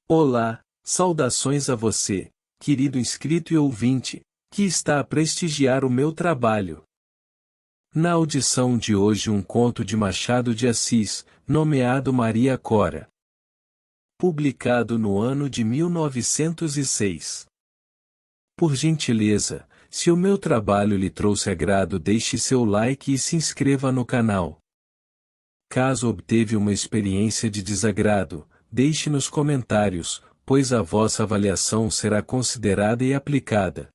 Olá, saudações a você, querido inscrito e ouvinte, que está a prestigiar o meu trabalho. Na audição de hoje um conto de Machado de Assis, nomeado Maria Cora. Publicado no ano de 1906. Por gentileza, se o meu trabalho lhe trouxe agrado, deixe seu like e se inscreva no canal. Caso obteve uma experiência de desagrado, deixe nos comentários, pois a vossa avaliação será considerada e aplicada.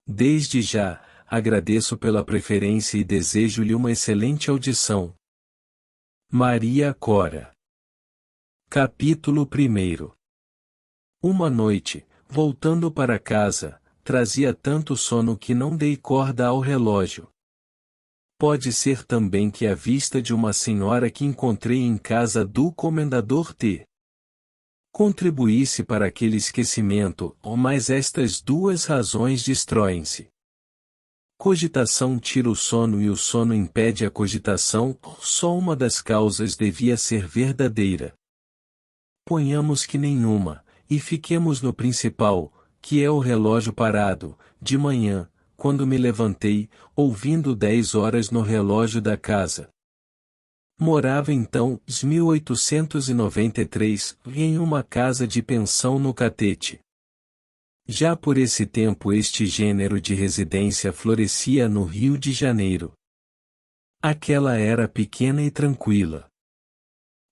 Desde já, agradeço pela preferência e desejo-lhe uma excelente audição. Maria Cora. Capítulo 1. Uma noite, voltando para casa, trazia tanto sono que não dei corda ao relógio. Pode ser também que a vista de uma senhora que encontrei em casa do comendador T. contribuísse para aquele esquecimento, mas estas duas razões destroem-se. Cogitação tira o sono e o sono impede a cogitação, só uma das causas devia ser verdadeira. Ponhamos que nenhuma, e fiquemos no principal, que é o relógio parado, de manhã, quando me levantei, ouvindo 10 horas no relógio da casa. Morava então, 1893, em uma casa de pensão no Catete. Já por esse tempo este gênero de residência florescia no Rio de Janeiro. Aquela era pequena e tranquila.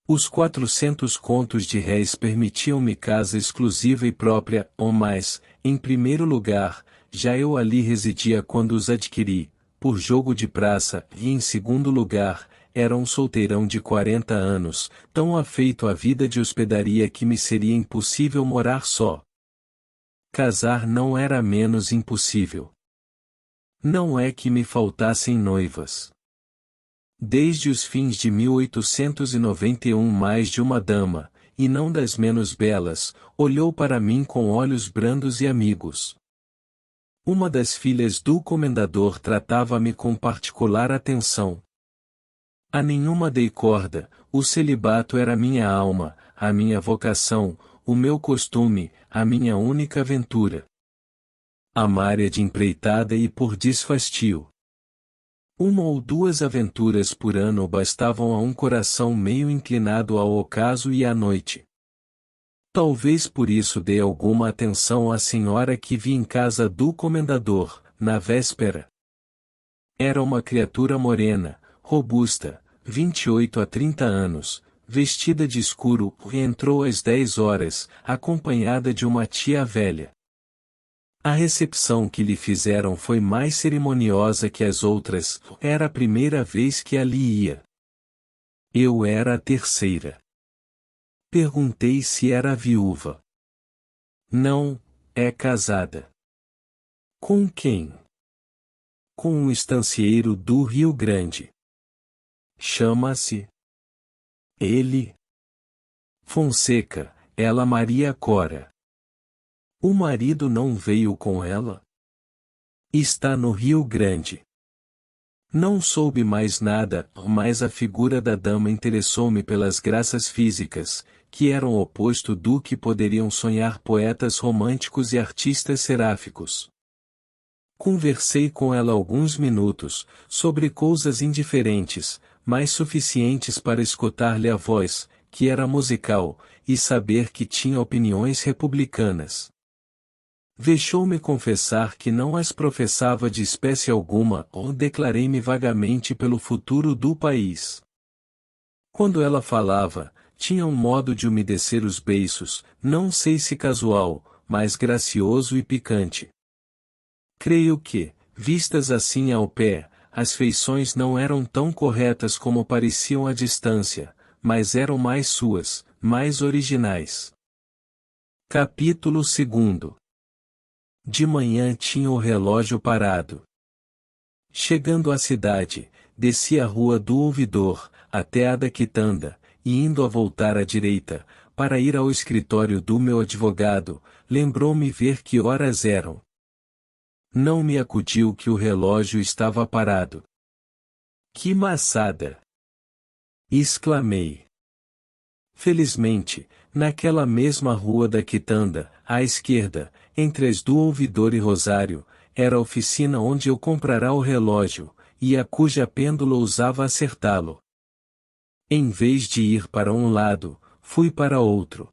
Os 400 contos de réis permitiam-me casa exclusiva e própria, ou mais, em primeiro lugar, já eu ali residia quando os adquiri, por jogo de praça, e em segundo lugar, era um solteirão de 40 anos, tão afeito à vida de hospedaria que me seria impossível morar só. Casar não era menos impossível. Não é que me faltassem noivas. Desde os fins de 1891 mais de uma dama, e não das menos belas, olhou para mim com olhos brandos e amigos. Uma das filhas do comendador tratava-me com particular atenção. A nenhuma dei corda, o celibato era minha alma, a minha vocação, o meu costume, a minha única aventura. Amar é de empreitada e por desfastio. Uma ou duas aventuras por ano bastavam a um coração meio inclinado ao ocaso e à noite. Talvez por isso dê alguma atenção à senhora que vi em casa do comendador, na véspera. Era uma criatura morena, robusta, 28 a 30 anos, vestida de escuro, e entrou às 10 horas, acompanhada de uma tia velha. A recepção que lhe fizeram foi mais cerimoniosa que as outras, era a primeira vez que ali ia. Eu era a terceira. Perguntei se era viúva. Não, é casada. Com quem? Com um estancieiro do Rio Grande. Chama-se ele Fonseca, ela Maria Cora. O marido não veio com ela? Está no Rio Grande. Não soube mais nada, mas a figura da dama interessou-me pelas graças físicas, que eram o oposto do que poderiam sonhar poetas românticos e artistas seráficos. Conversei com ela alguns minutos, sobre coisas indiferentes, mas suficientes para escutar-lhe a voz, que era musical, e saber que tinha opiniões republicanas. Deixou-me confessar que não as professava de espécie alguma, ou declarei-me vagamente pelo futuro do país. Quando ela falava, tinha um modo de umedecer os beiços, não sei se casual, mas gracioso e picante. Creio que, vistas assim ao pé, as feições não eram tão corretas como pareciam à distância, mas eram mais suas, mais originais. Capítulo 2. De manhã tinha o relógio parado. Chegando à cidade, desci a rua do Ouvidor, até a da Quitanda, e indo a voltar à direita, para ir ao escritório do meu advogado, lembrou-me ver que horas eram. Não me acudiu que o relógio estava parado. Que maçada! Exclamei. Felizmente, Naquela mesma rua da Quitanda, à esquerda, entre as do Ouvidor e Rosário, era a oficina onde eu comprara o relógio, e a cuja pêndula ousava acertá-lo. Em vez de ir para um lado, fui para outro.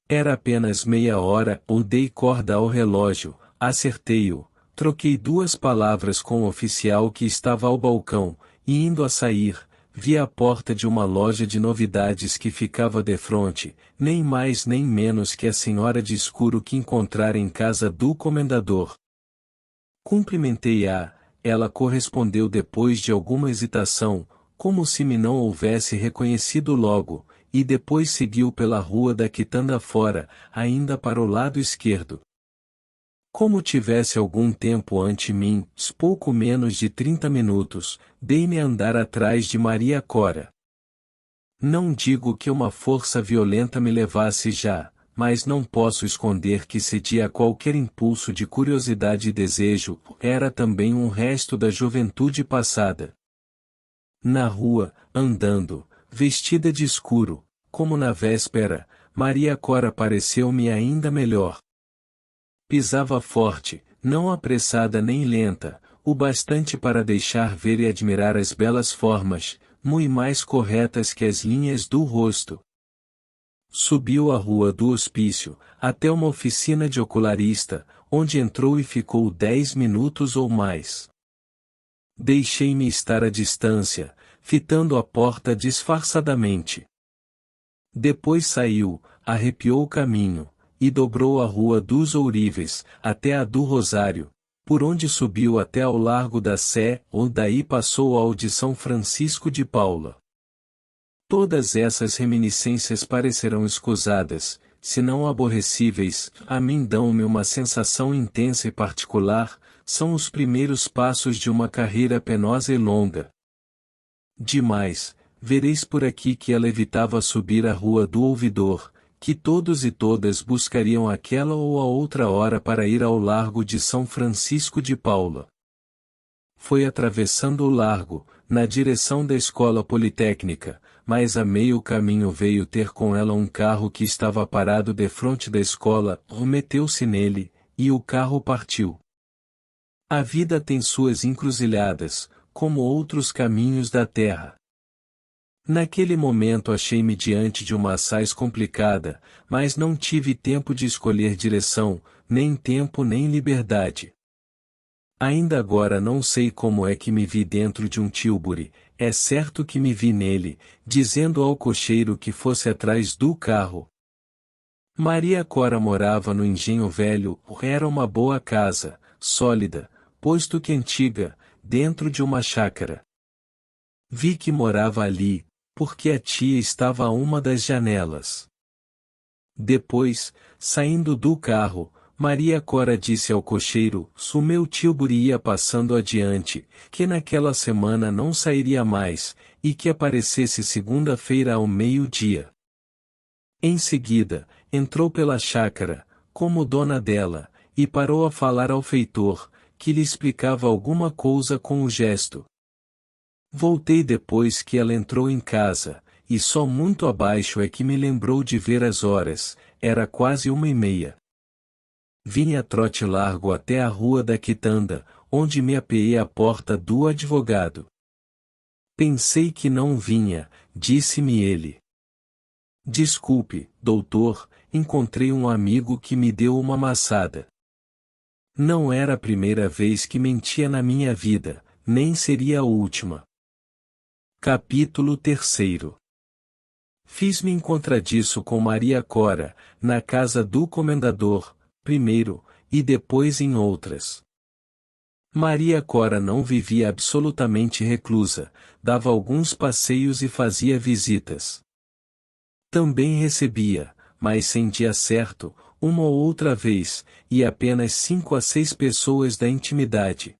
Era apenas meia hora, ou dei corda ao relógio, acertei-o, troquei 2 palavras com o oficial que estava ao balcão, e indo a sair, vi a porta de uma loja de novidades que ficava defronte, nem mais nem menos que a senhora de escuro que encontrara em casa do comendador. Cumprimentei-a, ela correspondeu depois de alguma hesitação, como se me não houvesse reconhecido logo, e depois seguiu pela rua da Quitanda fora, ainda para o lado esquerdo. Como tivesse algum tempo ante mim, pouco menos de 30 minutos, dei-me a andar atrás de Maria Cora. Não digo que uma força violenta me levasse já, mas não posso esconder que cedi a qualquer impulso de curiosidade e desejo, era também um resto da juventude passada. Na rua, andando, vestida de escuro, como na véspera, Maria Cora pareceu-me ainda melhor. Pisava forte, não apressada nem lenta, o bastante para deixar ver e admirar as belas formas, muito mais corretas que as linhas do rosto. Subiu a rua do Hospício, até uma oficina de ocularista, onde entrou e ficou 10 minutos ou mais. Deixei-me estar à distância, fitando a porta disfarçadamente. Depois saiu, arrepiou o caminho, e dobrou a rua dos Ouríveis, até a do Rosário, por onde subiu até ao Largo da Sé, ou daí passou ao de São Francisco de Paula. Todas essas reminiscências parecerão escusadas, se não aborrecíveis, a mim dão-me uma sensação intensa e particular, são os primeiros passos de uma carreira penosa e longa. Demais, vereis por aqui que ela evitava subir a rua do Ouvidor, que todos e todas buscariam aquela ou a outra hora para ir ao Largo de São Francisco de Paula. Foi atravessando o largo, na direção da escola politécnica, mas a meio caminho veio ter com ela um carro que estava parado defronte da escola, meteu-se nele, e o carro partiu. A vida tem suas encruzilhadas, como outros caminhos da terra. Naquele momento achei-me diante de uma assaz complicada, mas não tive tempo de escolher direção, nem tempo nem liberdade. Ainda agora não sei como é que me vi dentro de um tilbury, é certo que me vi nele, dizendo ao cocheiro que fosse atrás do carro. Maria Cora morava no Engenho Velho, era uma boa casa, sólida, posto que antiga, dentro de uma chácara. Vi que morava ali, porque a tia estava a uma das janelas. Depois, saindo do carro, Maria Cora disse ao cocheiro, se o meu tilbury ia passando adiante, que naquela semana não sairia mais, e que aparecesse segunda-feira ao meio-dia. Em seguida, entrou pela chácara, como dona dela, e parou a falar ao feitor, que lhe explicava alguma coisa com o gesto. Voltei depois que ela entrou em casa, e só muito abaixo é que me lembrou de ver as horas, era quase 1:30. Vim a trote largo até a rua da Quitanda, onde me apeei à porta do advogado. Pensei que não vinha, disse-me ele. Desculpe, doutor, encontrei um amigo que me deu uma maçada. Não era a primeira vez que mentia na minha vida, nem seria a última. Capítulo 3. Fiz-me em contradiço com Maria Cora, na casa do comendador, primeiro, e depois em outras. Maria Cora não vivia absolutamente reclusa, dava alguns passeios e fazia visitas. Também recebia, mas sem dia certo, uma ou outra vez, e apenas 5 a 6 pessoas da intimidade.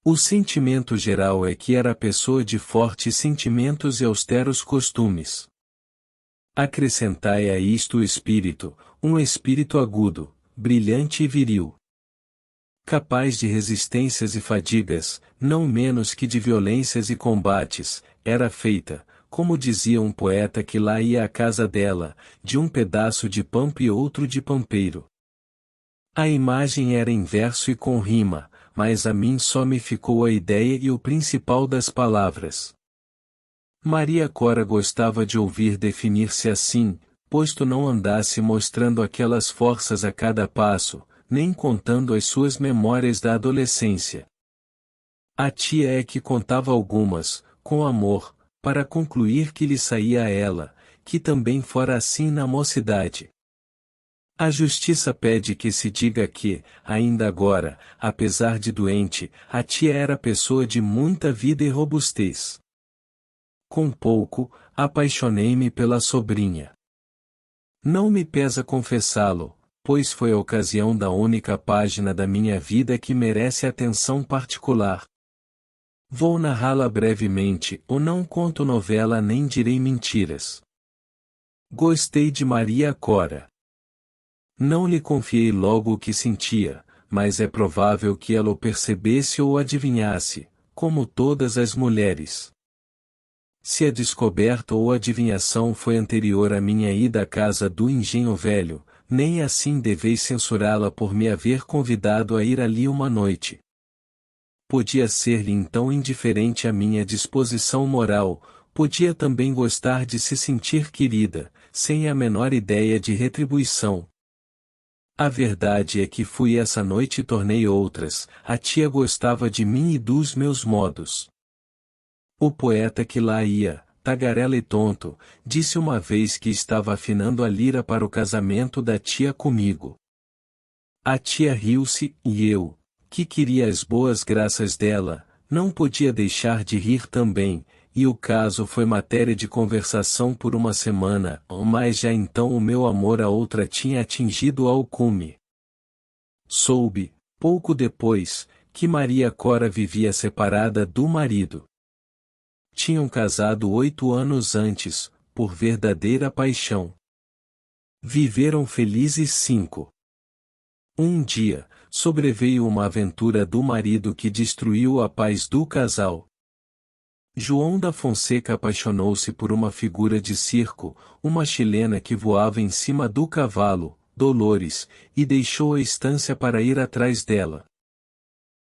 O sentimento geral é que era pessoa de fortes sentimentos e austeros costumes. Acrescentai a isto o espírito, um espírito agudo, brilhante e viril. Capaz de resistências e fadigas, não menos que de violências e combates, era feita, como dizia um poeta que lá ia à casa dela, de um pedaço de pampa e outro de pampeiro. A imagem era em verso e com rima, mas a mim só me ficou a ideia e o principal das palavras. Maria Cora gostava de ouvir definir-se assim, posto não andasse mostrando aquelas forças a cada passo, nem contando as suas memórias da adolescência. A tia é que contava algumas, com amor, para concluir que lhe saía a ela, que também fora assim na mocidade. A justiça pede que se diga que, ainda agora, apesar de doente, a tia era pessoa de muita vida e robustez. Com pouco, apaixonei-me pela sobrinha. Não me pesa confessá-lo, pois foi a ocasião da única página da minha vida que merece atenção particular. Vou narrá-la brevemente, ou não conto novela nem direi mentiras. Gostei de Maria Cora. Não lhe confiei logo o que sentia, mas é provável que ela o percebesse ou adivinhasse, como todas as mulheres. Se a descoberta ou adivinhação foi anterior à minha ida à casa do Engenho Velho, nem assim deveis censurá-la por me haver convidado a ir ali uma noite. Podia ser-lhe então indiferente a minha disposição moral, podia também gostar de se sentir querida, sem a menor ideia de retribuição. A verdade é que fui essa noite e tornei outras, a tia gostava de mim e dos meus modos. O poeta que lá ia, tagarela e tonto, disse uma vez que estava afinando a lira para o casamento da tia comigo. A tia riu-se, e eu, que queria as boas graças dela, não podia deixar de rir também, e o caso foi matéria de conversação por uma semana, mas já então o meu amor a outra tinha atingido ao cume. Soube, pouco depois, que Maria Cora vivia separada do marido. Tinham casado 8 anos antes, por verdadeira paixão. Viveram felizes 5. Um dia, sobreveio uma aventura do marido que destruiu a paz do casal. João da Fonseca apaixonou-se por uma figura de circo, uma chilena que voava em cima do cavalo, Dolores, e deixou a estância para ir atrás dela.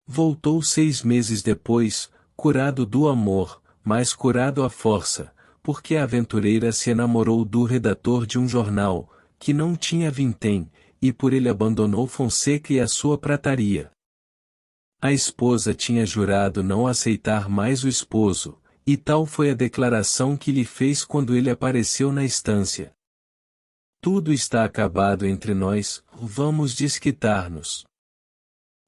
Voltou 6 meses depois, curado do amor, mas curado à força, porque a aventureira se enamorou do redator de um jornal, que não tinha vintém, e por ele abandonou Fonseca e a sua prataria. A esposa tinha jurado não aceitar mais o esposo, e tal foi a declaração que lhe fez quando ele apareceu na estância. Tudo está acabado entre nós, vamos desquitar-nos.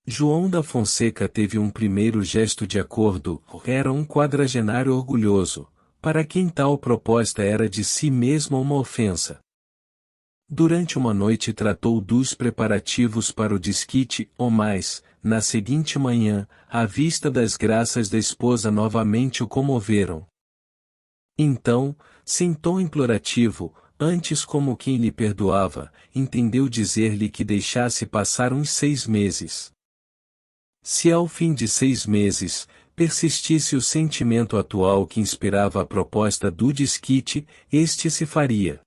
João da Fonseca teve um primeiro gesto de acordo, era um quadragenário orgulhoso, para quem tal proposta era de si mesmo uma ofensa. Durante uma noite tratou dos preparativos para o desquite, ou mais, na seguinte manhã, a vista das graças da esposa novamente o comoveram. Então, sem tom implorativo, antes como quem lhe perdoava, entendeu dizer-lhe que deixasse passar uns 6 meses. Se ao fim de 6 meses, persistisse o sentimento atual que inspirava a proposta do desquite, este se faria.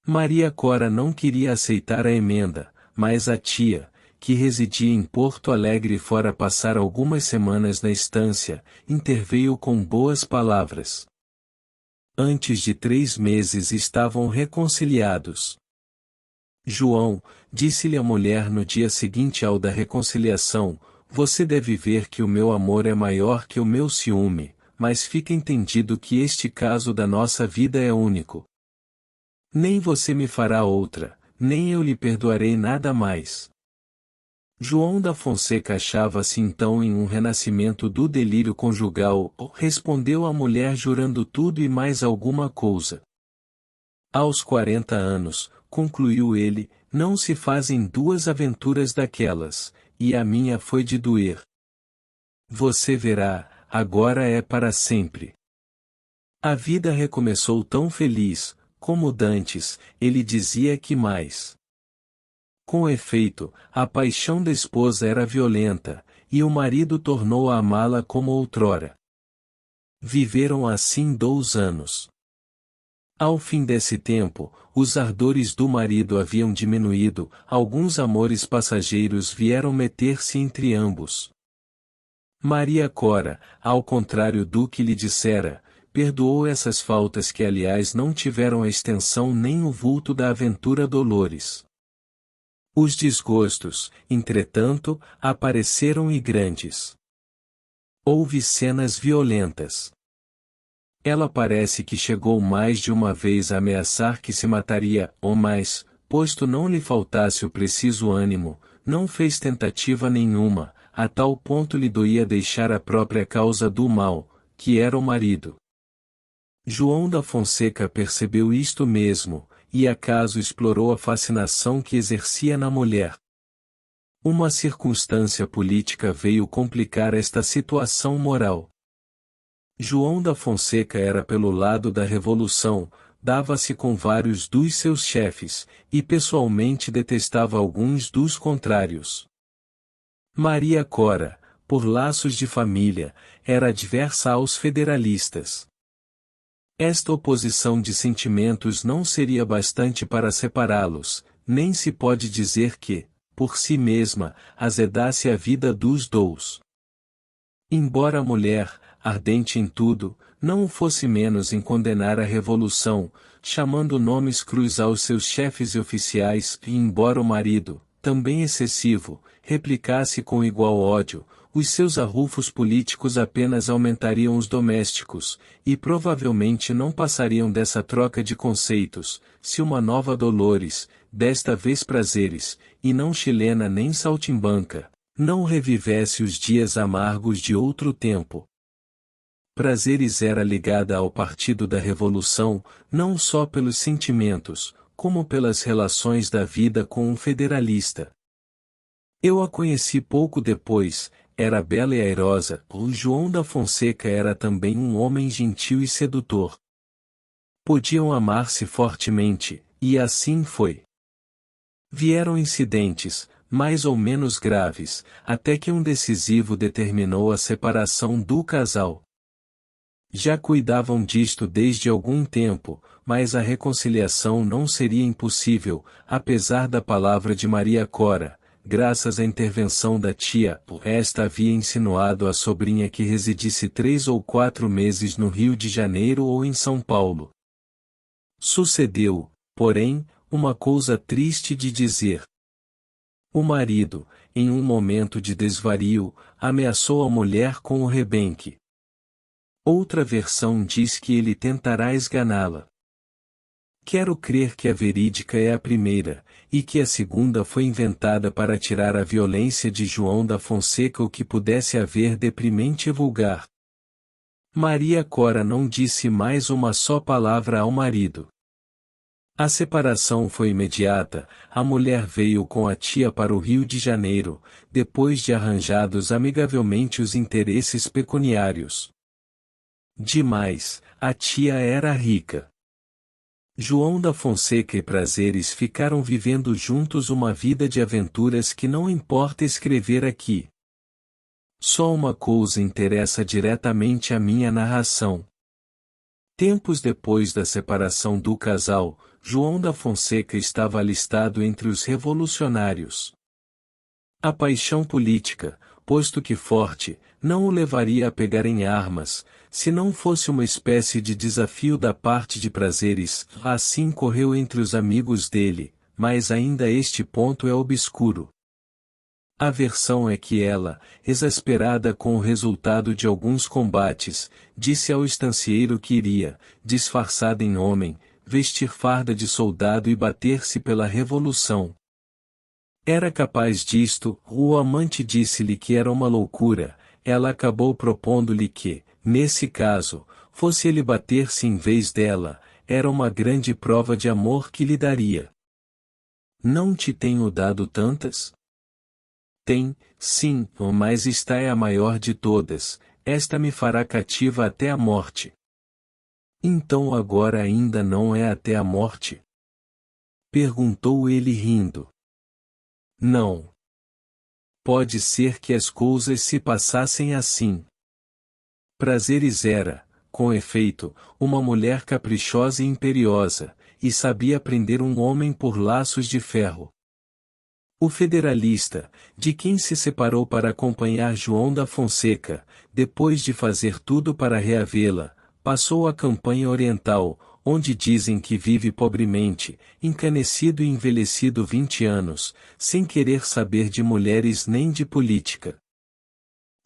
Maria Cora não queria aceitar a emenda, mas a tia, que residia em Porto Alegre e fora passar algumas semanas na estância, interveio com boas palavras. Antes de 3 meses estavam reconciliados. João, disse-lhe a mulher no dia seguinte ao da reconciliação, você deve ver que o meu amor é maior que o meu ciúme, mas fica entendido que este caso da nossa vida é único. Nem você me fará outra, nem eu lhe perdoarei nada mais. João da Fonseca achava-se então em um renascimento do delírio conjugal, respondeu a mulher jurando tudo e mais alguma coisa. Aos 40 anos, concluiu ele, não se fazem 2 aventuras daquelas, e a minha foi de doer. Você verá, agora é para sempre. A vida recomeçou tão feliz, como dantes, ele dizia que mais. Com efeito, a paixão da esposa era violenta, e o marido tornou a amá-la como outrora. Viveram assim 2 anos. Ao fim desse tempo, os ardores do marido haviam diminuído, alguns amores passageiros vieram meter-se entre ambos. Maria Cora, ao contrário do que lhe dissera, perdoou essas faltas que aliás não tiveram a extensão nem o vulto da aventura Dolores. Os desgostos, entretanto, apareceram e grandes. Houve cenas violentas. Ela parece que chegou mais de uma vez a ameaçar que se mataria, ou mais, posto não lhe faltasse o preciso ânimo, não fez tentativa nenhuma, a tal ponto lhe doía deixar a própria causa do mal, que era o marido. João da Fonseca percebeu isto mesmo, e acaso explorou a fascinação que exercia na mulher. Uma circunstância política veio complicar esta situação moral. João da Fonseca era pelo lado da revolução, dava-se com vários dos seus chefes, e pessoalmente detestava alguns dos contrários. Maria Cora, por laços de família, era adversa aos federalistas. Esta oposição de sentimentos não seria bastante para separá-los, nem se pode dizer que, por si mesma, azedasse a vida dos dous. Embora a mulher, ardente em tudo, não o fosse menos em condenar a revolução, chamando nomes crus aos seus chefes e oficiais, e embora o marido, também excessivo, replicasse com igual ódio, os seus arrufos políticos apenas aumentariam os domésticos, e provavelmente não passariam dessa troca de conceitos, se uma nova Dolores, desta vez Prazeres, e não chilena nem saltimbanca, não revivesse os dias amargos de outro tempo. Prazeres era ligada ao Partido da Revolução, não só pelos sentimentos, como pelas relações da vida com um federalista. Eu a conheci pouco depois, era bela e airosa, o João da Fonseca era também um homem gentil e sedutor. Podiam amar-se fortemente, e assim foi. Vieram incidentes, mais ou menos graves, até que um decisivo determinou a separação do casal. Já cuidavam disto desde algum tempo, mas a reconciliação não seria impossível, apesar da palavra de Maria Cora, graças à intervenção da tia, esta havia insinuado à sobrinha que residisse 3 ou 4 meses no Rio de Janeiro ou em São Paulo. Sucedeu, porém, uma coisa triste de dizer. O marido, em um momento de desvario, ameaçou a mulher com o rebenque. Outra versão diz que ele tentará esganá-la. Quero crer que a verídica é a primeira, e que a segunda foi inventada para tirar a violência de João da Fonseca o que pudesse haver deprimente e vulgar. Maria Cora não disse mais uma só palavra ao marido. A separação foi imediata, a mulher veio com a tia para o Rio de Janeiro, depois de arranjados amigavelmente os interesses pecuniários. Demais, a tia era rica. João da Fonseca e Prazeres ficaram vivendo juntos uma vida de aventuras que não importa escrever aqui. Só uma coisa interessa diretamente a minha narração. Tempos depois da separação do casal, João da Fonseca estava alistado entre os revolucionários. A paixão política, posto que forte, não o levaria a pegar em armas, se não fosse uma espécie de desafio da parte de Prazeres, assim correu entre os amigos dele, mas ainda este ponto é obscuro. A versão é que ela, exasperada com o resultado de alguns combates, disse ao estancieiro que iria, disfarçada em homem, vestir farda de soldado e bater-se pela revolução. Era capaz disto, o amante disse-lhe que era uma loucura, ela acabou propondo-lhe que, nesse caso, fosse ele bater-se em vez dela, era uma grande prova de amor que lhe daria. Não te tenho dado tantas? Tem, sim, mas esta é a maior de todas, esta me fará cativa até a morte. Então agora ainda não é até a morte? Perguntou ele rindo. Não. Pode ser que as coisas se passassem assim. Prazeres era, com efeito, uma mulher caprichosa e imperiosa, e sabia prender um homem por laços de ferro. O federalista, de quem se separou para acompanhar João da Fonseca, depois de fazer tudo para reavê-la, passou a campanha oriental, onde dizem que vive pobremente, encanecido e envelhecido 20 anos, sem querer saber de mulheres nem de política.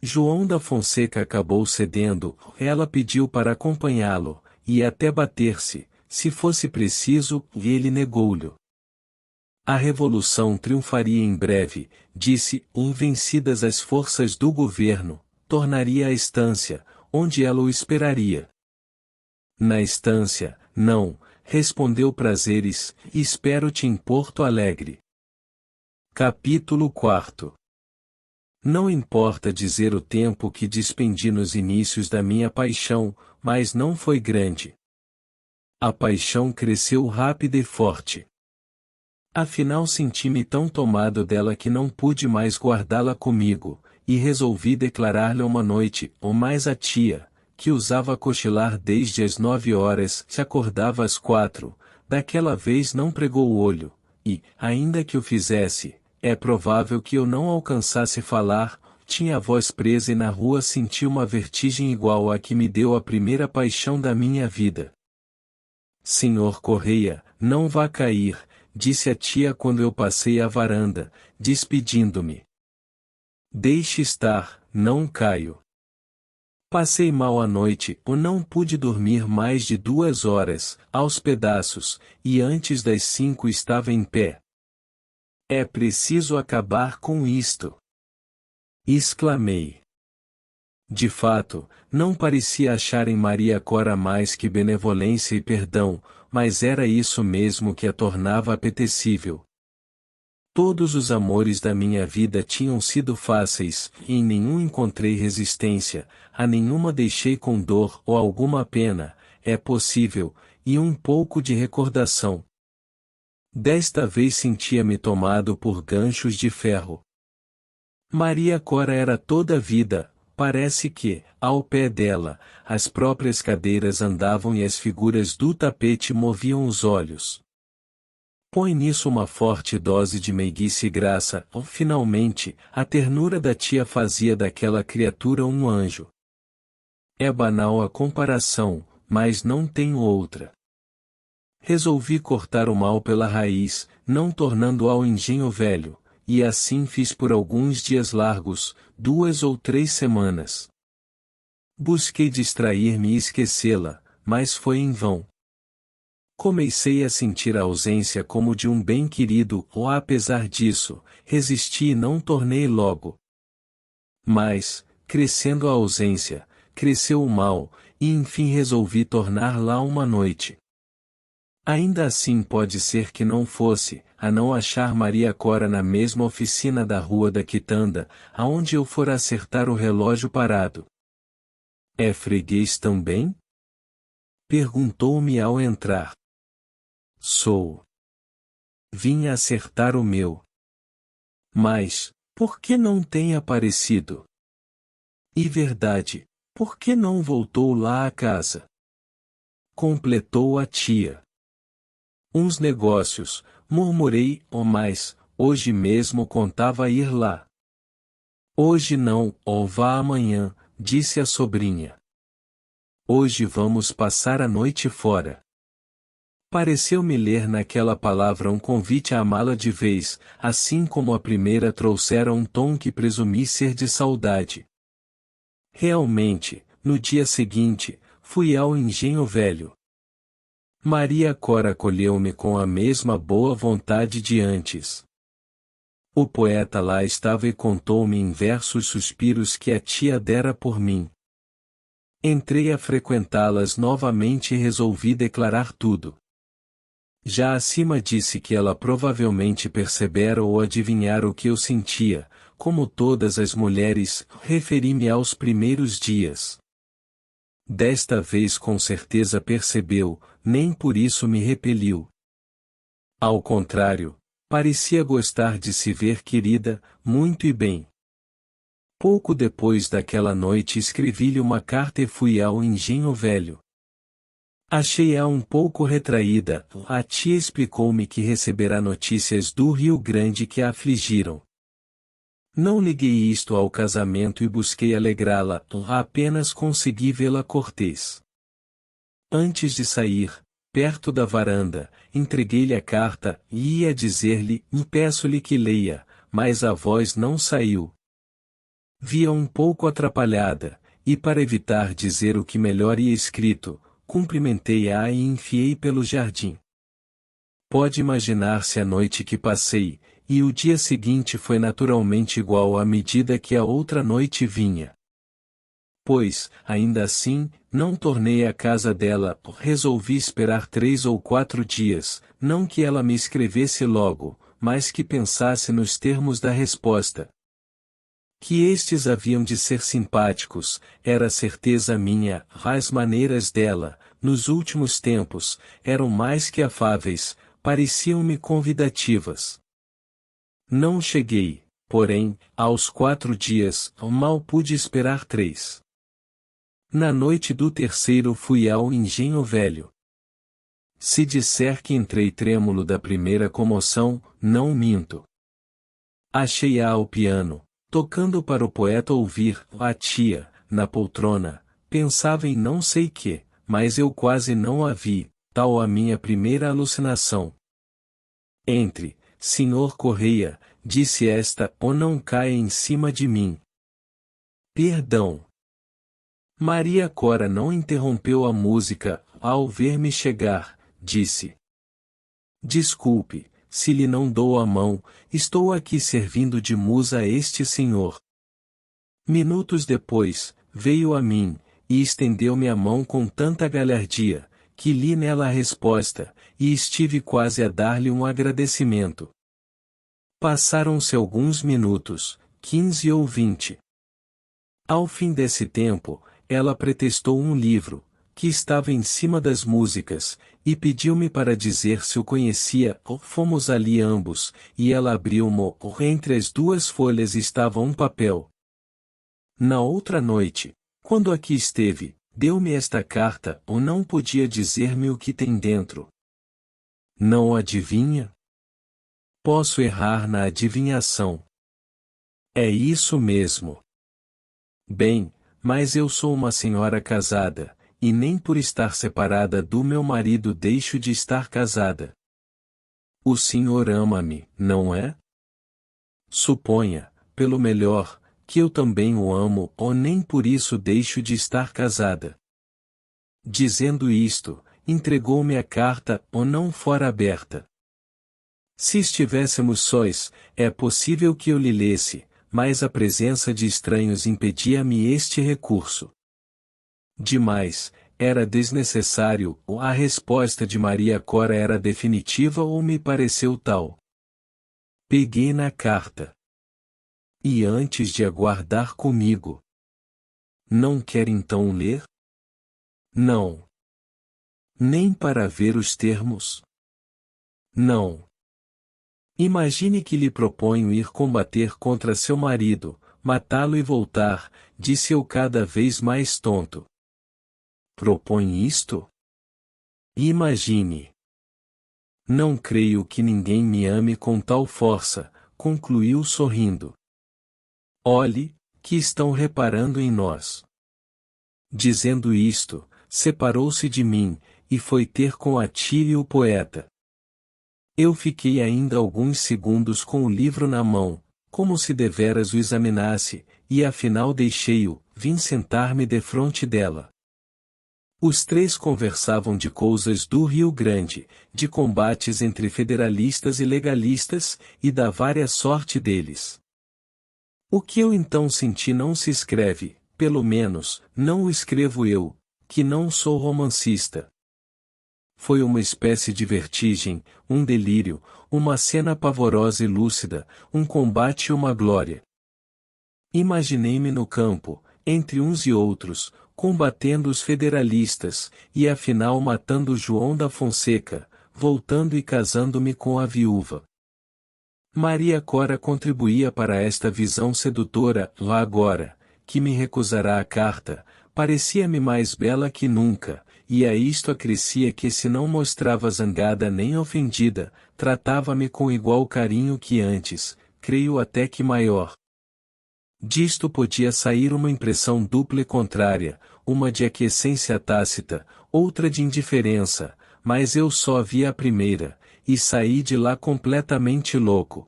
João da Fonseca acabou cedendo, ela pediu para acompanhá-lo, e até bater-se, se fosse preciso, e ele negou-lhe. A revolução triunfaria em breve, disse, vencidas as forças do governo, tornaria à estância, onde ela o esperaria. Na estância, não, respondeu Prazeres, espero-te em Porto Alegre. Capítulo 4. Não importa dizer o tempo que despendi nos inícios da minha paixão, mas não foi grande. A paixão cresceu rápida e forte. Afinal senti-me tão tomado dela que não pude mais guardá-la comigo, e resolvi declarar-lhe uma noite, ou mais a tia, que usava cochilar desde as 9 horas, se acordava às 4, daquela vez não pregou o olho, e, ainda que o fizesse, é provável que eu não alcançasse falar, tinha a voz presa e na rua senti uma vertigem igual à que me deu a primeira paixão da minha vida. Senhor Correia, não vá cair, disse a tia quando eu passei a varanda, despedindo-me. Deixe estar, não caio. Passei mal a noite, ou não pude dormir mais de 2 horas, aos pedaços, e antes das 5 estava em pé. É preciso acabar com isto. Exclamei. De fato, não parecia achar em Maria Cora mais que benevolência e perdão, mas era isso mesmo que a tornava apetecível. Todos os amores da minha vida tinham sido fáceis, e em nenhum encontrei resistência, a nenhuma deixei com dor ou alguma pena, é possível, e um pouco de recordação. Desta vez sentia-me tomado por ganchos de ferro. Maria Cora era toda vida. Parece que, ao pé dela, as próprias cadeiras andavam e as figuras do tapete moviam os olhos. Põe nisso uma forte dose de meiguice e graça, ou finalmente, a ternura da tia fazia daquela criatura um anjo. É banal a comparação, mas não tenho outra. Resolvi cortar o mal pela raiz, não tornando ao engenho velho. E assim fiz por alguns dias largos, 2 ou 3 semanas. Busquei distrair-me e esquecê-la, mas foi em vão. Comecei a sentir a ausência como de um bem querido, ou apesar disso, resisti e não tornei logo. Mas, crescendo a ausência, cresceu o mal, e enfim resolvi tornar lá uma noite. Ainda assim pode ser que não fosse, a não achar Maria Cora na mesma oficina da Rua da Quitanda, aonde eu fora acertar o relógio parado. É freguês também? Perguntou-me ao entrar. Sou. Vim acertar o meu. Mas, por que não tem aparecido? E verdade, por que não voltou lá à casa? Completou a tia. Uns negócios, murmurei, mas, hoje mesmo contava ir lá. Hoje não, ou vá amanhã, disse a sobrinha. Hoje vamos passar a noite fora. Pareceu-me ler naquela palavra um convite a amá-la de vez, assim como a primeira trouxera um tom que presumi ser de saudade. Realmente, no dia seguinte, fui ao Engenho Velho. Maria Cora acolheu-me com a mesma boa vontade de antes. O poeta lá estava e contou-me em versos suspiros que a tia dera por mim. Entrei a frequentá-las novamente e resolvi declarar tudo. Já acima disse que ela provavelmente percebera ou adivinhara o que eu sentia, como todas as mulheres, referi-me aos primeiros dias. Desta vez com certeza percebeu, nem por isso me repeliu. Ao contrário, parecia gostar de se ver querida, muito e bem. Pouco depois daquela noite escrevi-lhe uma carta e fui ao Engenho Velho. Achei-a um pouco retraída. A tia explicou-me que receberá notícias do Rio Grande que a afligiram. Não liguei isto ao casamento e busquei alegrá-la, apenas consegui vê-la cortês. Antes de sair, perto da varanda, entreguei-lhe a carta, e ia dizer-lhe, peço-lhe que leia, mas a voz não saiu. Vi-a um pouco atrapalhada, e para evitar dizer o que melhor ia escrito, cumprimentei-a e enfiei pelo jardim. Pode imaginar-se a noite que passei, e o dia seguinte foi naturalmente igual à medida que a outra noite vinha. Pois, ainda assim, não tornei à casa dela, resolvi esperar 3 ou 4 dias, não que ela me escrevesse logo, mas que pensasse nos termos da resposta. Que estes haviam de ser simpáticos, era certeza minha. As maneiras dela, nos últimos tempos, eram mais que afáveis, pareciam-me convidativas. Não cheguei, porém, aos 4 dias, mal pude esperar 3. Na noite do terceiro fui ao Engenho Velho. Se disser que entrei trêmulo da primeira comoção, não minto. Achei-a ao piano, tocando para o poeta ouvir. A tia, na poltrona, pensava em não sei quê, mas eu quase não a vi, tal a minha primeira alucinação. Entre, Sr. Correia, disse esta, ou não caia em cima de mim. Perdão. Maria Cora não interrompeu a música, ao ver-me chegar, disse. Desculpe, se lhe não dou a mão, estou aqui servindo de musa a este senhor. Minutos depois, veio a mim, e estendeu-me a mão com tanta galhardia, que li nela a resposta, e estive quase a dar-lhe um agradecimento. Passaram-se alguns minutos, 15 ou 20. Ao fim desse tempo, ela pretextou um livro, que estava em cima das músicas, e pediu-me para dizer se o conhecia. Fomos ali ambos, e ela abriu-mo. Entre as 2 folhas estava um papel. Na outra noite, quando aqui esteve, deu-me esta carta, ou não podia dizer-me o que tem dentro. Não adivinha? Posso errar na adivinhação. É isso mesmo. Bem, mas eu sou uma senhora casada, e nem por estar separada do meu marido deixo de estar casada. O senhor ama-me, não é? Suponha, pelo melhor, que eu também o amo, ou nem por isso deixo de estar casada. Dizendo isto, entregou-me a carta, ou não fora aberta. Se estivéssemos sós, é possível que eu lhe lesse, mas a presença de estranhos impedia-me este recurso. Demais, era desnecessário, a resposta de Maria Cora era definitiva ou me pareceu tal. Peguei na carta. E antes de aguardar comigo. Não quer então ler? Não. Nem para ver os termos? Não. Imagine que lhe proponho ir combater contra seu marido, matá-lo e voltar, disse eu cada vez mais tonto. Propõe isto? Imagine. Não creio que ninguém me ame com tal força, concluiu sorrindo. Olhe, que estão reparando em nós. Dizendo isto, separou-se de mim, e foi ter com a tia e o poeta. Eu fiquei ainda alguns segundos com o livro na mão, como se deveras o examinasse, e afinal deixei-o, vim sentar-me defronte dela. Os 3 conversavam de coisas do Rio Grande, de combates entre federalistas e legalistas, e da vária sorte deles. O que eu então senti não se escreve, pelo menos, não o escrevo eu, que não sou romancista. Foi uma espécie de vertigem, um delírio, uma cena pavorosa e lúcida, um combate e uma glória. Imaginei-me no campo, entre uns e outros, combatendo os federalistas, e afinal matando João da Fonseca, voltando e casando-me com a viúva. Maria Cora contribuía para esta visão sedutora. Lá agora, que me recusará a carta, parecia-me mais bela que nunca, e a isto acrescia que se não mostrava zangada nem ofendida, tratava-me com igual carinho que antes, creio até que maior. Disto podia sair uma impressão dupla e contrária, uma de aquiescência tácita, outra de indiferença, mas eu só vi a primeira, e saí de lá completamente louco.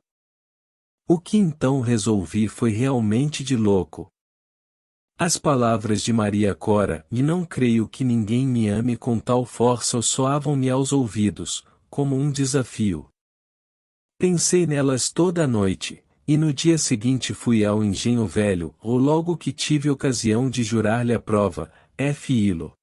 O que então resolvi foi realmente de louco. As palavras de Maria Cora, e não creio que ninguém me ame com tal força, soavam-me aos ouvidos, como um desafio. Pensei nelas toda a noite, e no dia seguinte fui ao engenho velho, ou logo que tive ocasião de jurar-lhe a prova, Filo.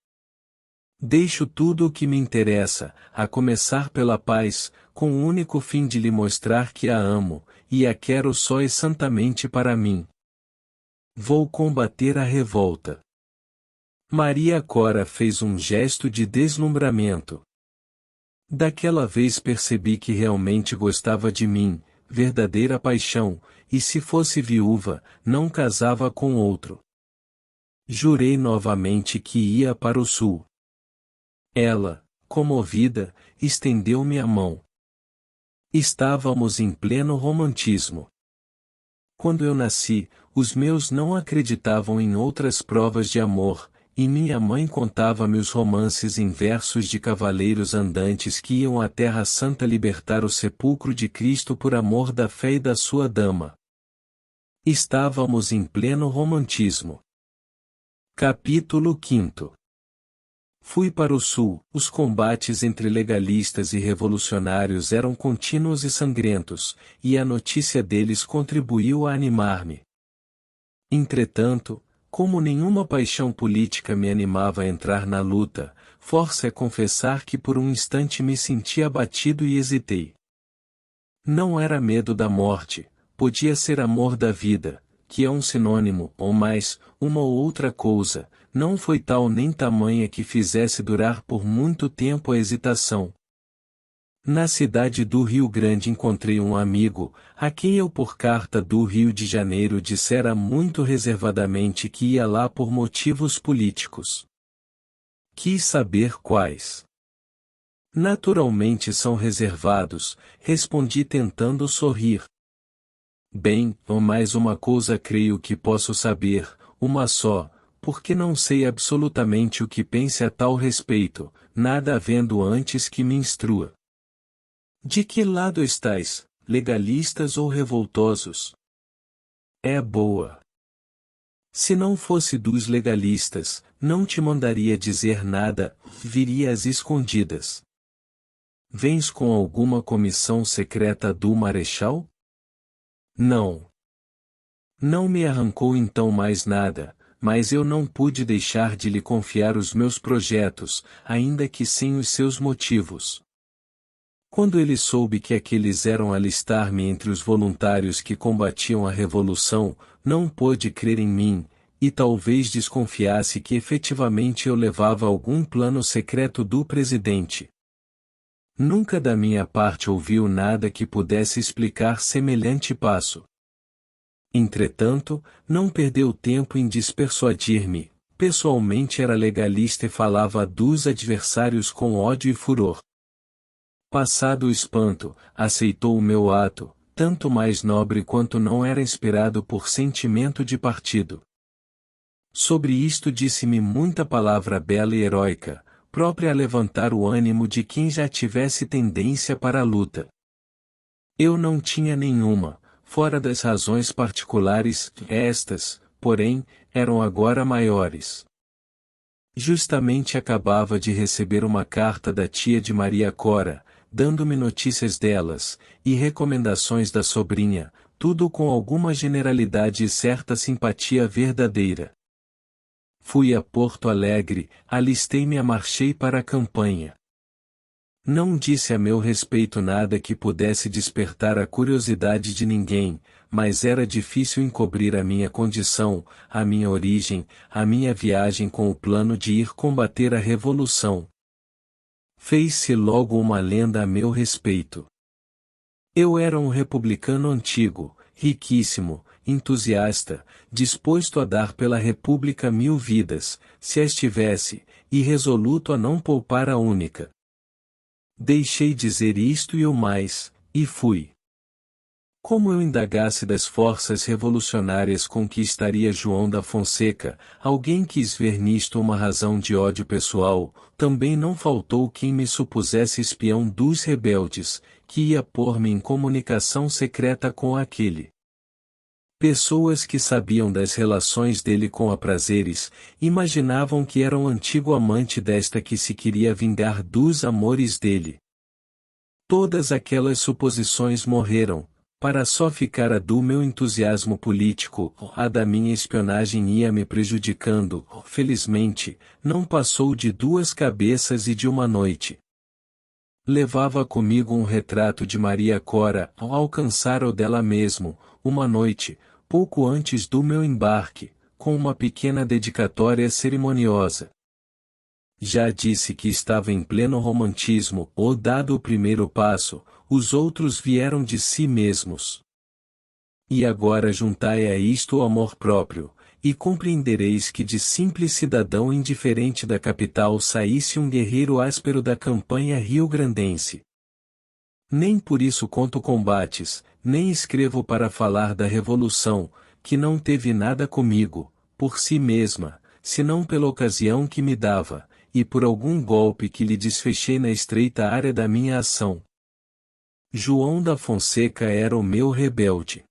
Deixo tudo o que me interessa, a começar pela paz, com o único fim de lhe mostrar que a amo, e a quero só e santamente para mim. Vou combater a revolta. Maria Cora fez um gesto de deslumbramento. Daquela vez percebi que realmente gostava de mim, verdadeira paixão, e se fosse viúva, não casava com outro. Jurei novamente que ia para o sul. Ela, comovida, estendeu-me a mão. Estávamos em pleno romantismo. Quando eu nasci, os meus não acreditavam em outras provas de amor, e minha mãe contava-me os romances em versos de cavaleiros andantes que iam à Terra Santa libertar o sepulcro de Cristo por amor da fé e da sua dama. Estávamos em pleno romantismo. Capítulo 5. Fui para o sul. Os combates entre legalistas e revolucionários eram contínuos e sangrentos, e a notícia deles contribuiu a animar-me. Entretanto, como nenhuma paixão política me animava a entrar na luta, força é confessar que por um instante me senti abatido e hesitei. Não era medo da morte, podia ser amor da vida, que é um sinônimo, ou mais, uma ou outra coisa, não foi tal nem tamanha que fizesse durar por muito tempo a hesitação. Na cidade do Rio Grande encontrei um amigo, a quem eu por carta do Rio de Janeiro dissera muito reservadamente que ia lá por motivos políticos. Quis saber quais. Naturalmente são reservados, respondi tentando sorrir. Bem, mais uma coisa creio que posso saber, uma só, porque não sei absolutamente o que pense a tal respeito, nada havendo antes que me instrua. De que lado estais, legalistas ou revoltosos? É boa. Se não fosse dos legalistas, não te mandaria dizer nada, viria às escondidas. Vens com alguma comissão secreta do Marechal? Não. Não me arrancou então mais nada, mas eu não pude deixar de lhe confiar os meus projetos, ainda que sem os seus motivos. Quando ele soube que aqueles eram alistar-me entre os voluntários que combatiam a revolução, não pôde crer em mim, e talvez desconfiasse que efetivamente eu levava algum plano secreto do presidente. Nunca da minha parte ouviu nada que pudesse explicar semelhante passo. Entretanto, não perdeu tempo em despersuadir-me, pessoalmente era legalista e falava dos adversários com ódio e furor. Passado o espanto, aceitou o meu ato, tanto mais nobre quanto não era inspirado por sentimento de partido. Sobre isto disse-me muita palavra bela e heróica, própria a levantar o ânimo de quem já tivesse tendência para a luta. Eu não tinha nenhuma, fora das razões particulares, estas, porém, eram agora maiores. Justamente acabava de receber uma carta da tia de Maria Cora, dando-me notícias delas, e recomendações da sobrinha, tudo com alguma generalidade e certa simpatia verdadeira. Fui a Porto Alegre, alistei-me e marchei para a campanha. Não disse a meu respeito nada que pudesse despertar a curiosidade de ninguém, mas era difícil encobrir a minha condição, a minha origem, a minha viagem com o plano de ir combater a revolução. Fez-se logo uma lenda a meu respeito. Eu era um republicano antigo, riquíssimo, entusiasta, disposto a dar pela República 1000 vidas, se as tivesse, e resoluto a não poupar a única. Deixei dizer isto e o mais, e fui. Como eu indagasse das forças revolucionárias com que estaria João da Fonseca, alguém quis ver nisto uma razão de ódio pessoal, também não faltou quem me supusesse espião dos rebeldes, que ia pôr-me em comunicação secreta com aquele. Pessoas que sabiam das relações dele com aprazeres, imaginavam que era um antigo amante desta que se queria vingar dos amores dele. Todas aquelas suposições morreram, para só ficar a do meu entusiasmo político, a da minha espionagem ia me prejudicando, felizmente, não passou de 2 cabeças e de uma noite. Levava comigo um retrato de Maria Cora, ao alcançar o dela mesmo, uma noite, pouco antes do meu embarque, com uma pequena dedicatória cerimoniosa. Já disse que estava em pleno romantismo, ou dado o primeiro passo, os outros vieram de si mesmos. E agora juntai a isto o amor próprio, e compreendereis que de simples cidadão indiferente da capital saísse um guerreiro áspero da campanha rio-grandense. Nem por isso conto combates, nem escrevo para falar da revolução, que não teve nada comigo, por si mesma, senão pela ocasião que me dava, e por algum golpe que lhe desfechei na estreita área da minha ação. João da Fonseca era o meu rebelde.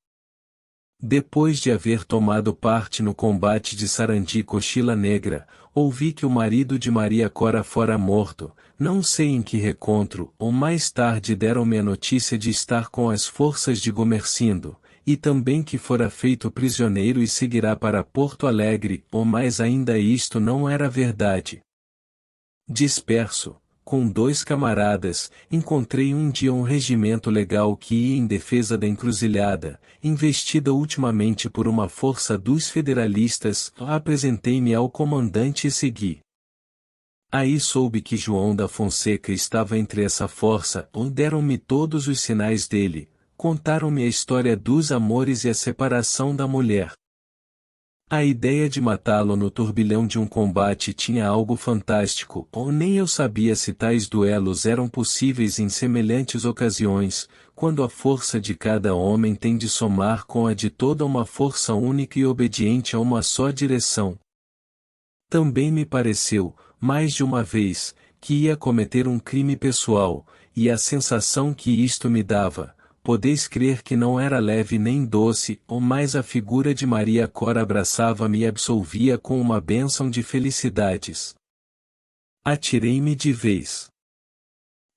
Depois de haver tomado parte no combate de Sarandi e Cochila Negra, ouvi que o marido de Maria Cora fora morto, não sei em que recontro, ou mais tarde deram-me a notícia de estar com as forças de Gomercindo, e também que fora feito prisioneiro e seguirá para Porto Alegre, ou mais ainda isto não era verdade. Disperso, com 2 camaradas, encontrei um dia um regimento legal que ia em defesa da encruzilhada, investida ultimamente por uma força dos federalistas, apresentei-me ao comandante e segui. Aí soube que João da Fonseca estava entre essa força, deram-me todos os sinais dele, contaram-me a história dos amores e a separação da mulher. A ideia de matá-lo no turbilhão de um combate tinha algo fantástico, ou nem eu sabia se tais duelos eram possíveis em semelhantes ocasiões, quando a força de cada homem tem de somar com a de toda uma força única e obediente a uma só direção. Também me pareceu, mais de uma vez, que ia cometer um crime pessoal, e a sensação que isto me dava, podeis crer que não era leve nem doce, ou mais a figura de Maria Cora abraçava-me e absolvia com uma bênção de felicidades. Atirei-me de vez.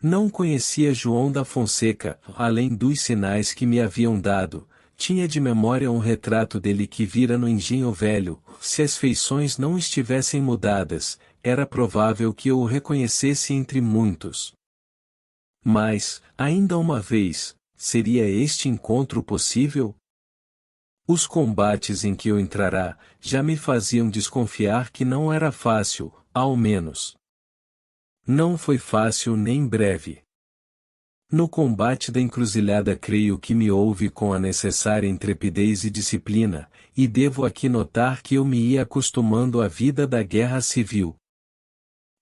Não conhecia João da Fonseca, além dos sinais que me haviam dado, tinha de memória um retrato dele que vira no engenho velho, se as feições não estivessem mudadas, era provável que eu o reconhecesse entre muitos. Mas, ainda uma vez, seria este encontro possível? Os combates em que eu entrará, já me faziam desconfiar que não era fácil, ao menos. Não foi fácil nem breve. No combate da encruzilhada creio que me houve com a necessária intrepidez e disciplina, e devo aqui notar que eu me ia acostumando à vida da guerra civil.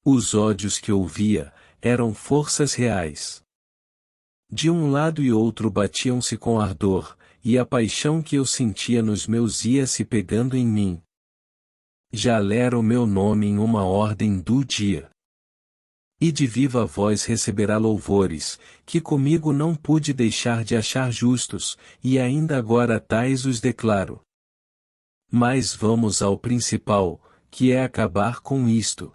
Os ódios que ouvia, eram forças reais. De um lado e outro batiam-se com ardor, e a paixão que eu sentia nos meus ia se pegando em mim. Já lera o meu nome em uma ordem do dia. E de viva voz receberá louvores, que comigo não pude deixar de achar justos, e ainda agora tais os declaro. Mas vamos ao principal, que é acabar com isto.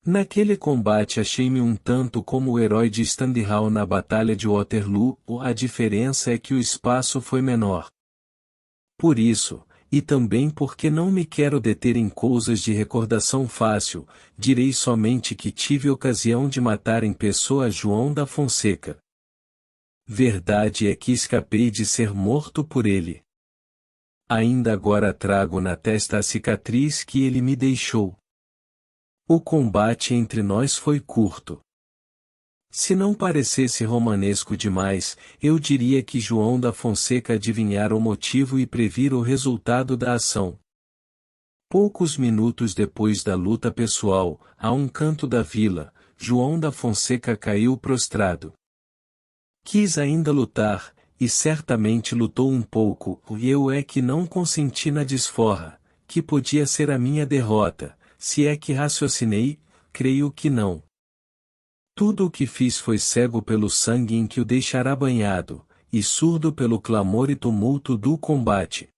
Naquele combate achei-me um tanto como o herói de Standing na Batalha de Waterloo, a diferença é que o espaço foi menor. Por isso, e também porque não me quero deter em coisas de recordação fácil, direi somente que tive ocasião de matar em pessoa João da Fonseca. Verdade é que escapei de ser morto por ele. Ainda agora trago na testa a cicatriz que ele me deixou. O combate entre nós foi curto. Se não parecesse romanesco demais, eu diria que João da Fonseca adivinhara o motivo e previra o resultado da ação. Poucos minutos depois da luta pessoal, a um canto da vila, João da Fonseca caiu prostrado. Quis ainda lutar, e certamente lutou um pouco, e eu é que não consenti na desforra, que podia ser a minha derrota, se é que raciocinei, creio que não. Tudo o que fiz foi cego pelo sangue em que o deixará banhado, e surdo pelo clamor e tumulto do combate.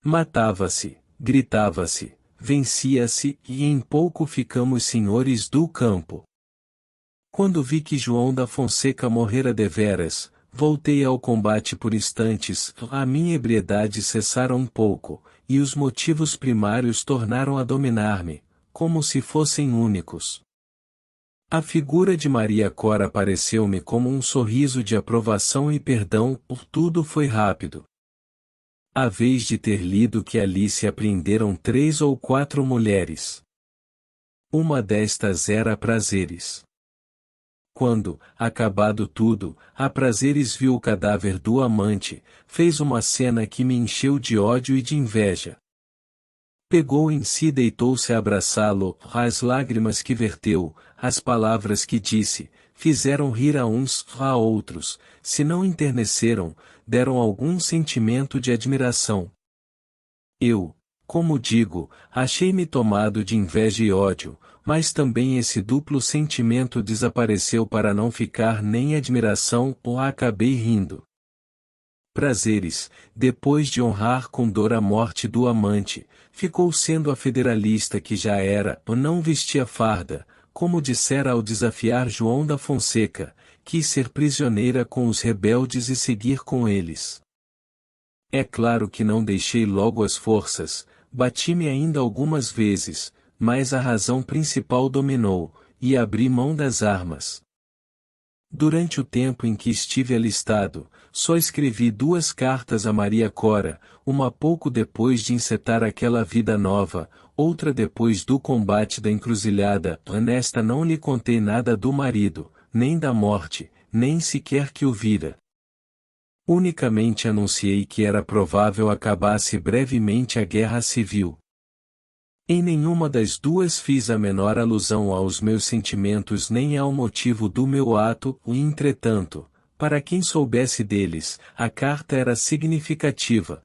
Matava-se, gritava-se, vencia-se, e em pouco ficamos senhores do campo. Quando vi que João da Fonseca morrera deveras, voltei ao combate por instantes, a minha ebriedade cessara um pouco, e os motivos primários tornaram a dominar-me, como se fossem únicos. A figura de Maria Cora apareceu-me como um sorriso de aprovação e perdão, tudo foi rápido. A vez de ter lido que ali se apreenderam 3 ou 4 mulheres. Uma destas era Prazeres. Quando, acabado tudo, a Prazeres viu o cadáver do amante, fez uma cena que me encheu de ódio e de inveja. Pegou em si e deitou-se a abraçá-lo, as lágrimas que verteu, as palavras que disse, fizeram rir a uns, a outros, se não enterneceram, deram algum sentimento de admiração. Eu, como digo, achei-me tomado de inveja e ódio, mas também esse duplo sentimento desapareceu para não ficar nem admiração, ou acabei rindo. Prazeres, depois de honrar com dor a morte do amante, ficou sendo a federalista que já era, ou não vestia farda, como dissera ao desafiar João da Fonseca, quis ser prisioneira com os rebeldes e seguir com eles. É claro que não deixei logo as forças, bati-me ainda algumas vezes, mas a razão principal dominou, e abri mão das armas. Durante o tempo em que estive alistado, só escrevi 2 cartas a Maria Cora, uma pouco depois de encetar aquela vida nova, outra depois do combate da encruzilhada. Nesta não lhe contei nada do marido, nem da morte, nem sequer que o vira. Unicamente anunciei que era provável acabasse brevemente a guerra civil. Em nenhuma das 2 fiz a menor alusão aos meus sentimentos nem ao motivo do meu ato, e entretanto, para quem soubesse deles, a carta era significativa.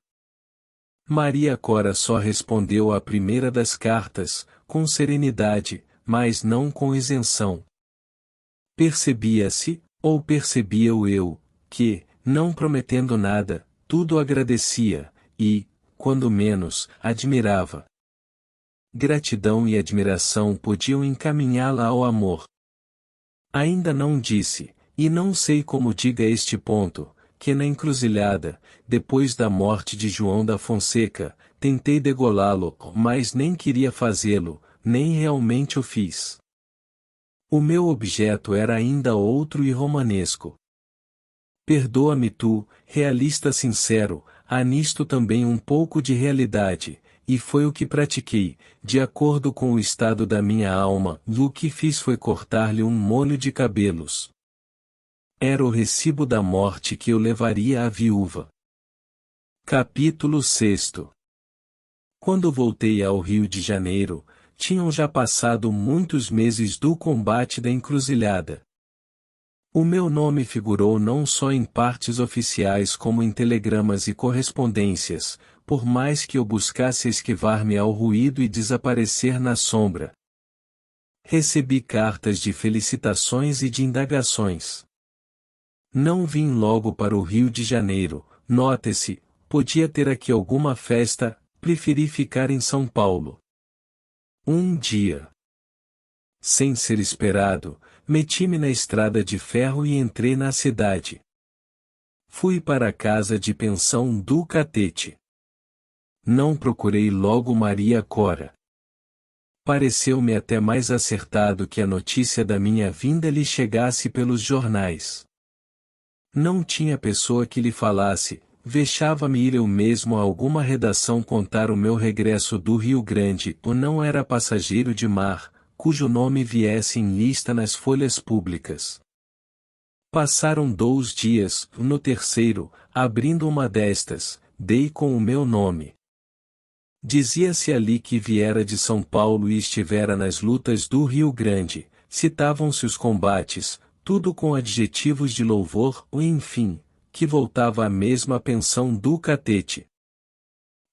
Maria Cora só respondeu à primeira das cartas, com serenidade, mas não com isenção. Percebia-se, ou percebia-o eu, que, não prometendo nada, tudo agradecia, e, quando menos, admirava. Gratidão e admiração podiam encaminhá-la ao amor. Ainda não disse, e não sei como diga este ponto, que na encruzilhada, depois da morte de João da Fonseca, tentei degolá-lo, mas nem queria fazê-lo, nem realmente o fiz. O meu objeto era ainda outro e romanesco. Perdoa-me tu, realista sincero, há nisto também um pouco de realidade, e foi o que pratiquei, de acordo com o estado da minha alma, e o que fiz foi cortar-lhe um molho de cabelos. Era o recibo da morte que eu levaria à viúva. Capítulo 6. Quando voltei ao Rio de Janeiro, tinham já passado muitos meses do combate da encruzilhada. O meu nome figurou não só em partes oficiais como em telegramas e correspondências, por mais que eu buscasse esquivar-me ao ruído e desaparecer na sombra. Recebi cartas de felicitações e de indagações. Não vim logo para o Rio de Janeiro, note-se, podia ter aqui alguma festa, preferi ficar em São Paulo. Um dia, sem ser esperado, meti-me na estrada de ferro e entrei na cidade. Fui para a casa de pensão do Catete. Não procurei logo Maria Cora. Pareceu-me até mais acertado que a notícia da minha vinda lhe chegasse pelos jornais. Não tinha pessoa que lhe falasse, vexava-me ir eu mesmo a alguma redação contar o meu regresso do Rio Grande, ou não era passageiro de mar, cujo nome viesse em lista nas folhas públicas. Passaram 2 dias, no terceiro, abrindo uma destas, dei com o meu nome. Dizia-se ali que viera de São Paulo e estivera nas lutas do Rio Grande, citavam-se os combates, tudo com adjetivos de louvor, ou enfim, que voltava à mesma pensão do Catete.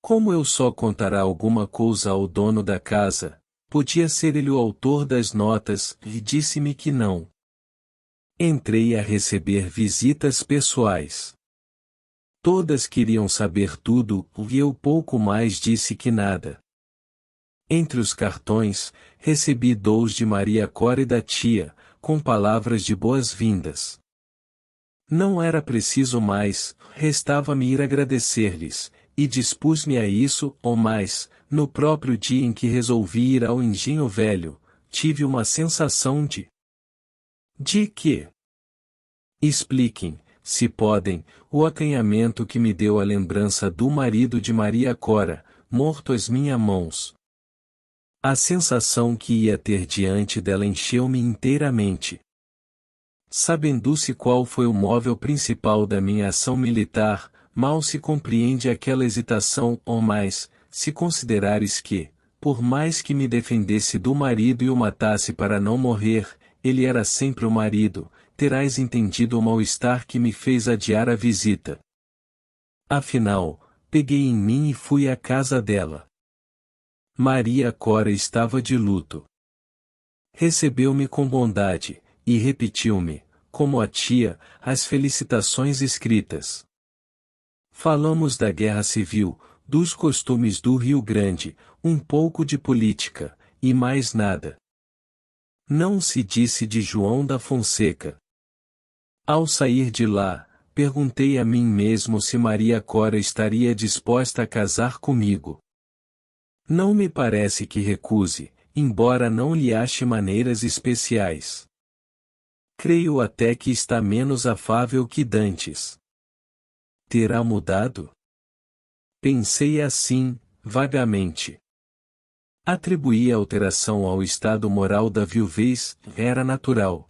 Como eu só contará alguma coisa ao dono da casa, podia ser ele o autor das notas, e disse-me que não. Entrei a receber visitas pessoais. Todas queriam saber tudo, e eu pouco mais disse que nada. Entre os cartões, recebi 2 de Maria Cora e da tia, com palavras de boas-vindas. Não era preciso mais, restava-me ir agradecer-lhes, e dispus-me a isso, ou mais, no próprio dia em que resolvi ir ao Engenho Velho, tive uma sensação de... De quê? Expliquem, se podem, o acanhamento que me deu a lembrança do marido de Maria Cora, morto às minhas mãos. A sensação que ia ter diante dela encheu-me inteiramente. Sabendo-se qual foi o móvel principal da minha ação militar, mal se compreende aquela hesitação, ou mais, se considerares que, por mais que me defendesse do marido e o matasse para não morrer, ele era sempre o marido, terás entendido o mal-estar que me fez adiar a visita. Afinal, peguei em mim e fui à casa dela. Maria Cora estava de luto. Recebeu-me com bondade, e repetiu-me, como a tia, as felicitações escritas. Falamos da guerra civil, dos costumes do Rio Grande, um pouco de política, e mais nada. Não se disse de João da Fonseca. Ao sair de lá, perguntei a mim mesmo se Maria Cora estaria disposta a casar comigo. Não me parece que recuse, embora não lhe ache maneiras especiais. Creio até que está menos afável que dantes. Terá mudado? Pensei assim, vagamente. Atribuí a alteração ao estado moral da viuvez, era natural.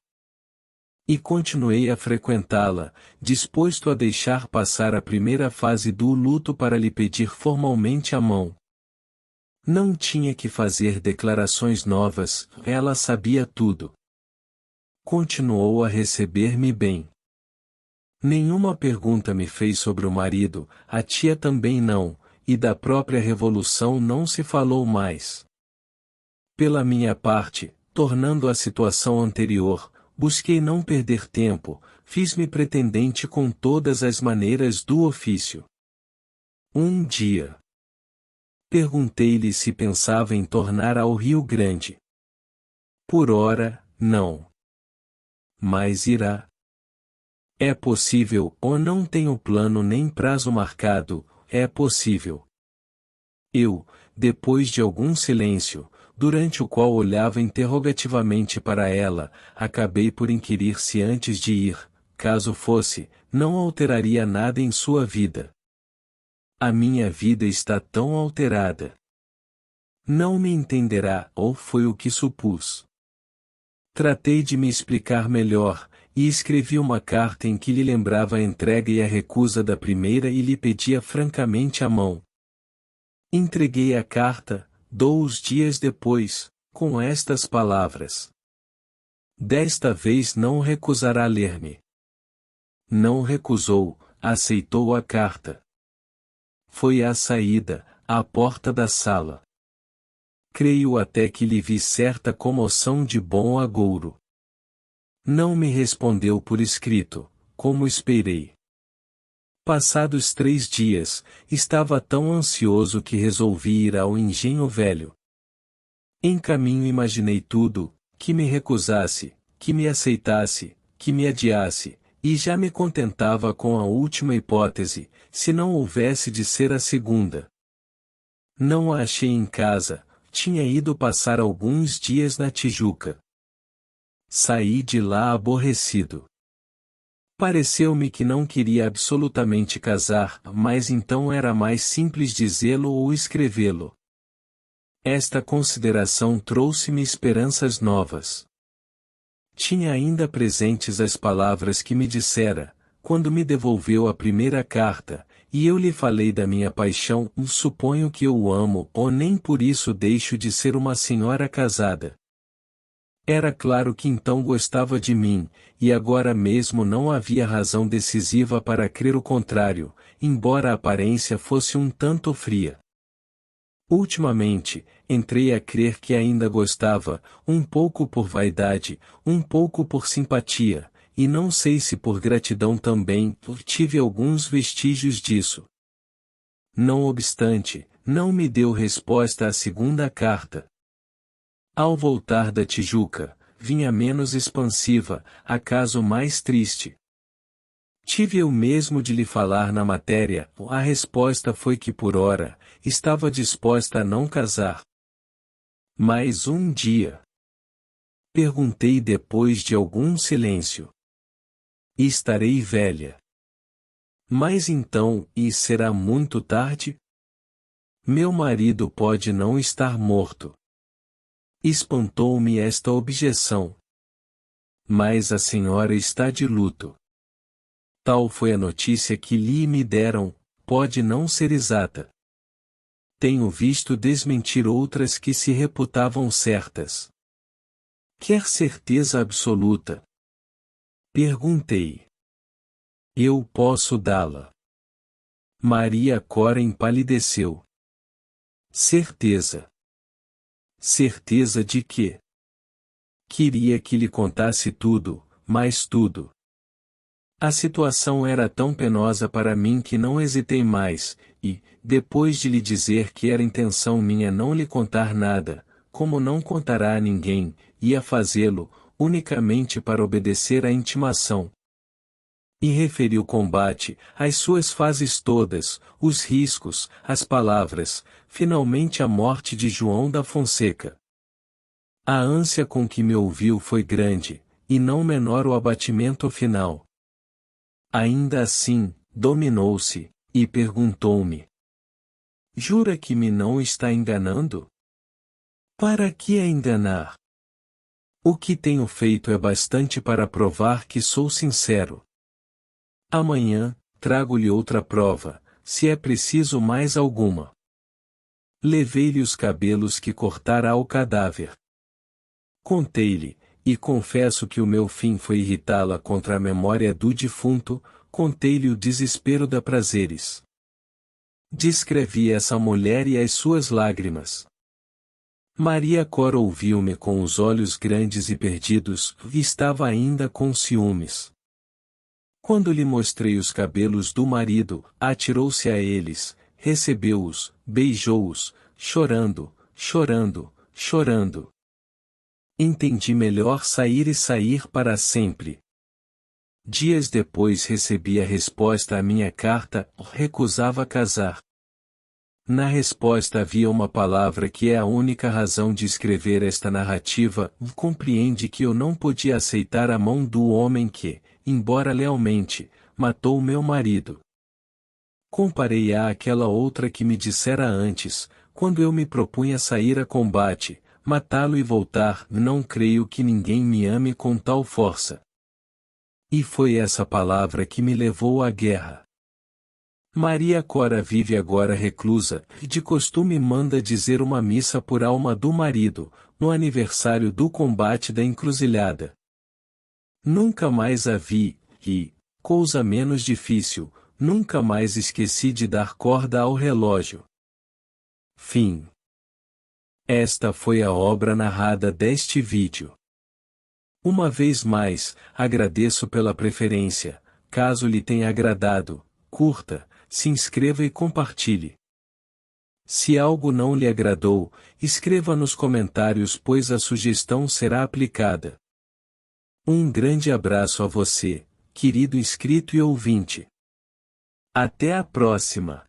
E continuei a frequentá-la, disposto a deixar passar a primeira fase do luto para lhe pedir formalmente a mão. Não tinha que fazer declarações novas, ela sabia tudo. Continuou a receber-me bem. Nenhuma pergunta me fez sobre o marido, a tia também não, e da própria revolução não se falou mais. Pela minha parte, tornando a situação anterior, busquei não perder tempo, fiz-me pretendente com todas as maneiras do ofício. Um dia. Perguntei-lhe se pensava em tornar ao Rio Grande. Por ora, não. Mas irá. É possível, ou não tenho plano nem prazo marcado, é possível. Eu, depois de algum silêncio, durante o qual olhava interrogativamente para ela, acabei por inquirir se antes de ir, caso fosse, não alteraria nada em sua vida. A minha vida está tão alterada. Não me entenderá, ou foi o que supus. Tratei de me explicar melhor, e escrevi uma carta em que lhe lembrava a entrega e a recusa da primeira e lhe pedia francamente a mão. Entreguei a carta, 2 dias depois, com estas palavras. Desta vez não recusará ler-me. Não recusou, aceitou a carta. Foi à saída, à porta da sala. Creio até que lhe vi certa comoção de bom agouro. Não me respondeu por escrito, como esperei. Passados 3 dias, estava tão ansioso que resolvi ir ao Engenho Velho. Em caminho imaginei tudo, que me recusasse, que me aceitasse, que me adiasse, e já me contentava com a última hipótese, se não houvesse de ser a segunda. Não a achei em casa, tinha ido passar alguns dias na Tijuca. Saí de lá aborrecido. Pareceu-me que não queria absolutamente casar, mas então era mais simples dizê-lo ou escrevê-lo. Esta consideração trouxe-me esperanças novas. Tinha ainda presentes as palavras que me dissera, quando me devolveu a primeira carta, e eu lhe falei da minha paixão. Suponho que eu o amo, ou nem por isso deixo de ser uma senhora casada. Era claro que então gostava de mim, e agora mesmo não havia razão decisiva para crer o contrário, embora a aparência fosse um tanto fria. Ultimamente, entrei a crer que ainda gostava, um pouco por vaidade, um pouco por simpatia, e não sei se por gratidão também, tive alguns vestígios disso. Não obstante, não me deu resposta à segunda carta. Ao voltar da Tijuca, vinha menos expansiva, acaso mais triste. Tive eu mesmo de lhe falar na matéria, a resposta foi que por ora, estava disposta a não casar. Mas um dia. Perguntei depois de algum silêncio. Estarei velha. Mas então, e será muito tarde? Meu marido pode não estar morto. Espantou-me esta objeção. Mas a senhora está de luto. Tal foi a notícia que lhe me deram, pode não ser exata. Tenho visto desmentir outras que se reputavam certas. Quer certeza absoluta? Perguntei. Eu posso dá-la. Maria Cora empalideceu. Certeza. Certeza de quê? Queria que lhe contasse tudo, mas tudo. A situação era tão penosa para mim que não hesitei mais, e, depois de lhe dizer que era intenção minha não lhe contar nada, como não contará a ninguém, ia fazê-lo, unicamente para obedecer à intimação. E referi o combate, as suas fases todas, os riscos, as palavras, finalmente a morte de João da Fonseca. A ânsia com que me ouviu foi grande, e não menor o abatimento final. Ainda assim, dominou-se, e perguntou-me: Jura que me não está enganando? Para que a enganar? O que tenho feito é bastante para provar que sou sincero. Amanhã, trago-lhe outra prova, se é preciso mais alguma. Levei-lhe os cabelos que cortara ao cadáver. Contei-lhe, e confesso que o meu fim foi irritá-la contra a memória do defunto, contei-lhe o desespero da Prazeres. Descrevi essa mulher e as suas lágrimas. Maria Cora ouviu-me com os olhos grandes e perdidos, e estava ainda com ciúmes. Quando lhe mostrei os cabelos do marido, atirou-se a eles, recebeu-os, beijou-os, chorando, chorando, chorando. Entendi melhor sair e sair para sempre. Dias depois recebi a resposta à minha carta, recusava casar. Na resposta havia uma palavra que é a única razão de escrever esta narrativa, compreende que eu não podia aceitar a mão do homem que, embora lealmente, matou meu marido. Comparei-a àquela outra que me dissera antes, quando eu me propunha sair a combate, matá-lo e voltar, não creio que ninguém me ame com tal força. E foi essa palavra que me levou à guerra. Maria Cora vive agora reclusa, e de costume manda dizer uma missa por alma do marido, no aniversário do combate da encruzilhada. Nunca mais a vi, e, coisa menos difícil, nunca mais esqueci de dar corda ao relógio. Fim. Esta foi a obra narrada deste vídeo. Uma vez mais, agradeço pela preferência, caso lhe tenha agradado, curta, se inscreva e compartilhe. Se algo não lhe agradou, escreva nos comentários pois a sugestão será aplicada. Um grande abraço a você, querido inscrito e ouvinte. Até a próxima!